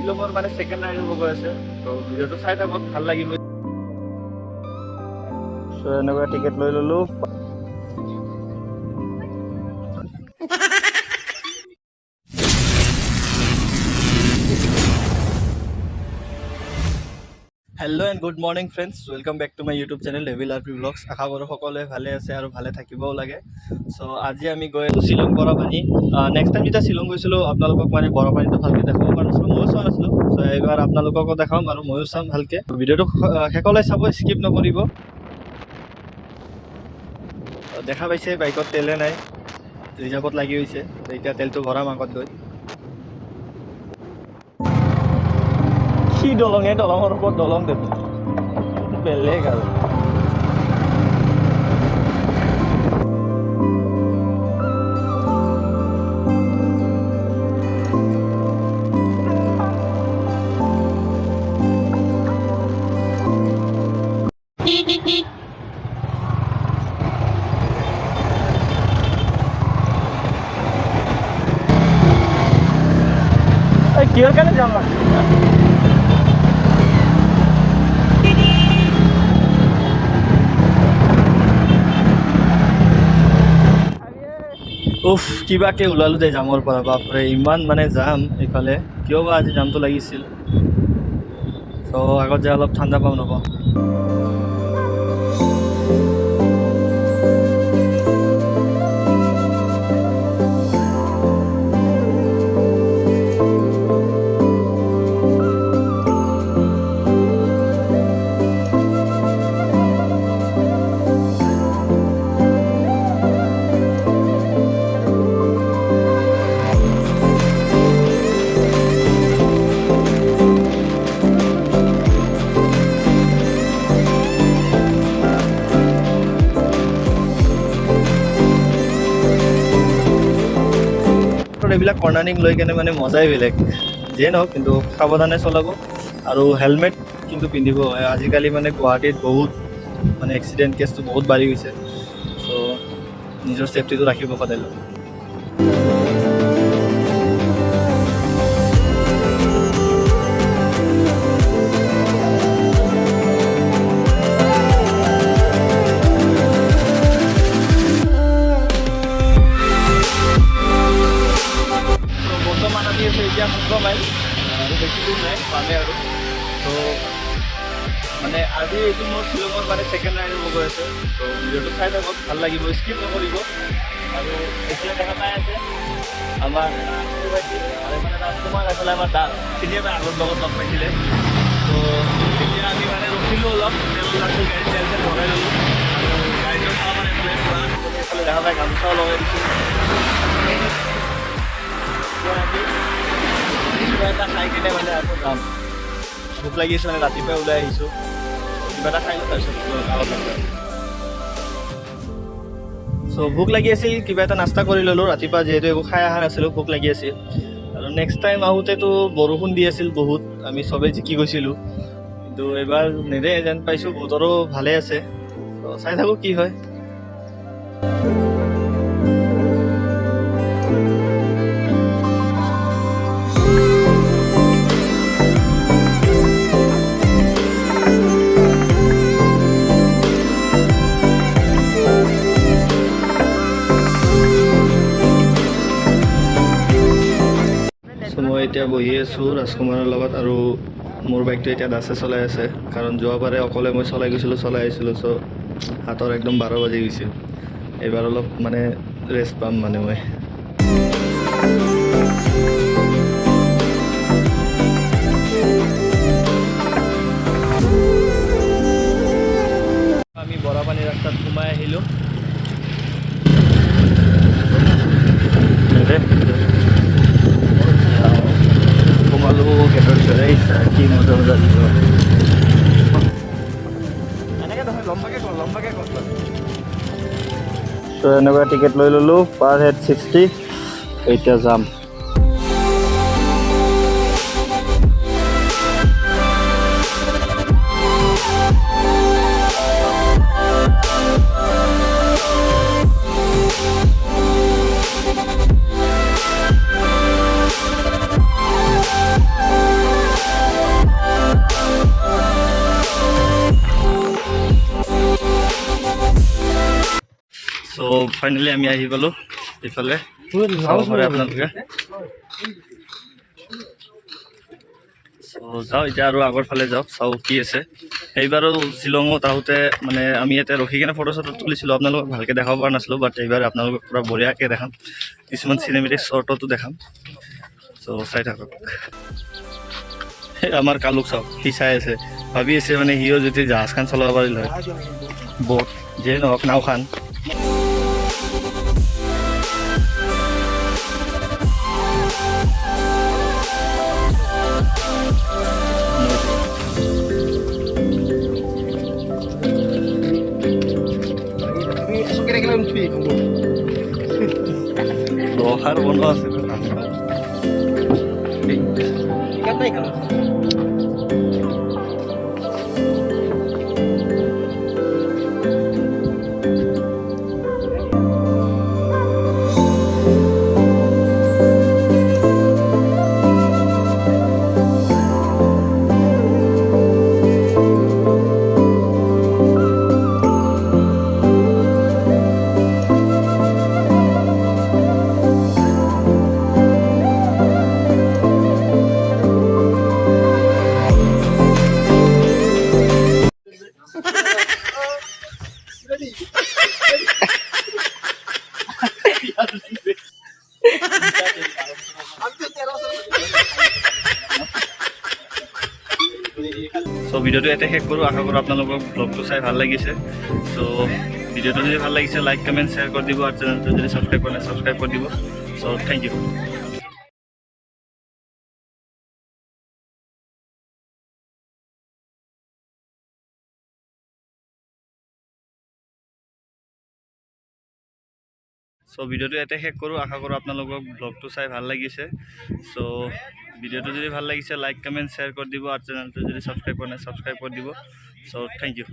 শ্বিলঙৰ মানে second ride হ'ব গৈ আছে। তো ভিডিঅ'টো চাই থাকক, ভাল লাগিব। তো এনেকুৱা টিকেট লৈ ল'লো। Hello' and good morning friends, welcome back to my YouTube channel লেভিল আৰ পি ব্লগছ। আশা কৰোঁ সকলোৱে ভালে আছে আৰু ভালে থাকিবও লাগে। চ' আজি আমি গৈ আছোঁ শ্বিলং বৰাপানী। নেক্সট টাইম যেতিয়া শ্বিলং গৈছিলোঁ আপোনালোকক মানে বৰাপানীটো ভালকৈ দেখাব পৰা নাছিলোঁ, ময়ো চোৱা নাছিলোঁ। চ' এইবাৰ আপোনালোককো দেখাম আৰু ময়ো চাম ভালকৈ। ভিডিঅ'টো শেষলৈ চাব, স্কিপ নকৰিব। দেখা পাইছে বাইকত তেলে নাই, ৰিজাৰ্ভত লাগি গৈছে। এতিয়া তেলটো ভৰাম আগত গৈ। কি দলং, এই দলঙৰ ওপৰত দলং দেখোন, বেলেগ আৰু। কিহৰ কাৰণে যাম আৰু উফ, কিবাকে ওলালোঁ দে জামৰ পৰা। বাপৰে ইমান মানে জাম এইফালে, কিয় বা আজি জামটো লাগিছিল। ত' আগত যে অলপ ঠাণ্ডা পাম নকওঁ। এইবিলাক কৰ্ণাৰিং লৈ কেনে মানে মজাই বেলেগ। যিয়ে নহওক কিন্তু সাৱধানে চলাব আৰু হেলমেট কিন্তু পিন্ধিব। আজিকালি মানে গুৱাহাটীত বহুত মানে এক্সিডেণ্ট কেছটো বহুত বাঢ়ি গৈছে। চ' নিজৰ ছেফটিটো ৰাখিব সদায় লয়। এতিয়া 17 মাইল আৰু বেছি দূৰ নাই, পামে আৰু। ত' মানে আজি এইটো মোৰ শ্বিলঙৰ মানে ছেকেণ্ড ৰাইড হ'ব গৈ আছে। ত' ভিডিঅ'টো চাই থাকক, ভাল লাগিব, স্কিপ নকৰিব। আৰু এইফালে দেখা পাই আছে আমাৰ আৰু মানে ৰাজকুমাৰ, এইফালে আমাৰ দা চিনিয়ে পাই, আগৰ লগত লগ পাইছিলে। ত' এতিয়া আমি মানে ৰখিলোঁ অলপ, তেল ওলাইছোঁ, গাড়ী তেল চেল ভৰাই ল'লোঁ। আৰু গাড়ীটো চাওঁ মানে এইফালে দেখা পাই গামোচাও লগাই দিছোঁ। কিবা এটা খাই কিনে মানে আকৌ যাম। ভোক লাগি আছে মানে, ৰাতিপুৱাই ওলাই আহিছোঁ। কিবা এটা খাই লওঁ, তাৰপিছত গাঁৱত যাম। চ' ভোক লাগি আছিল, কিবা এটা নাস্তা কৰি ল'লোঁ। ৰাতিপুৱা যিহেতু একো খাই অহা নাছিলোঁ, ভোক লাগি আছিল। আৰু নেক্সট টাইম আহোঁতেতো বৰষুণ দি আছিল বহুত, আমি চবেই জিকি গৈছিলোঁ। কিন্তু এইবাৰ নেদে যেন পাইছোঁ, বতৰো ভালে আছে। ত' চাই থাকোঁ কি হয়। মই এতিয়া বহি আছোঁ ৰাজকুমাৰৰ লগত, আৰু মোৰ বাইকটো এতিয়া দাসে চলাই আছে। কাৰণ যোৱাবাৰে অকলে মই চলাই গৈছিলোঁ, চলাই আহিছিলোঁ। চ' হাতৰ একদম 12 বাজি গৈছিল। এইবাৰ অলপ মানে ৰেষ্ট পাম মানে মই। আমি বৰাপানী ৰাস্তাত সোমাই আহিলোঁ। সোমালোঁ গেটৰ ভিতৰে। কি মজা মজা দিব। এনেকৈ নহয়, লম্বাকৈ কৰ, লম্বাকৈ কৰ। চ' এনেকুৱা টিকেট লৈ ল'লোঁ, পাৰ হেড 60। এতিয়া যাম। ফাইনেলি আমি আহি পালোঁ এইফালে চাব পাৰে আপোনালোকে। যাওঁ এতিয়া আৰু আগৰ ফালে যাওঁ, চাওঁ কি আছে। এইবাৰো শ্বিলঙত আহোঁতে মানে আমি ইয়াতে ৰখি কিনে ফটো চটো তুলিছিলোঁ, আপোনালোকক ভালকৈ দেখাব পৰা নাছিলোঁ। বাট এইবাৰ আপোনালোকক পূৰা বঢ়িয়াকৈ দেখাম, কিছুমান চিনেমেটিক শ্বৰ্টতো দেখাম। চ' চাই থাকক। আমাৰ কালুক চাওক, সি চাই আছে, ভাবি আছে মানে সিও যদি জাহাজখন চলাব পাৰিল হয়, ব'ট যিয়ে নহওক নাওখন। লোহাৰ বনোৱা আছে চ' ভিডিঅ'টো ইয়াতে শেষ কৰোঁ। আশা কৰোঁ আপোনালোকক ব্লগটো চাই ভাল লাগিছে। চ' ভিডিঅ'টো যদি ভাল লাগিছে লাইক কমেণ্ট শ্বেয়াৰ কৰি দিব, আৰু চেনেলটো যদি ছাবস্ক্ৰাইব কৰা নাই ছাবস্ক্ৰাইব কৰি দিব। চ' থেংক ইউ। চ' ভিডিঅ'টো ইয়াতে শেষ কৰোঁ। আশা কৰোঁ আপোনালোকক ব্লগটো চাই ভাল লাগিছে। চ' ভিডিঅ'টো যদি ভাল লাগিছে লাইক কমেণ্ট শ্বেয়াৰ কৰি দিব, আৰু চেনেলটো যদি ছাবস্ক্ৰাইব কৰা নাই ছাবস্ক্ৰাইব কৰি দিব। চ' থেংক ইউ।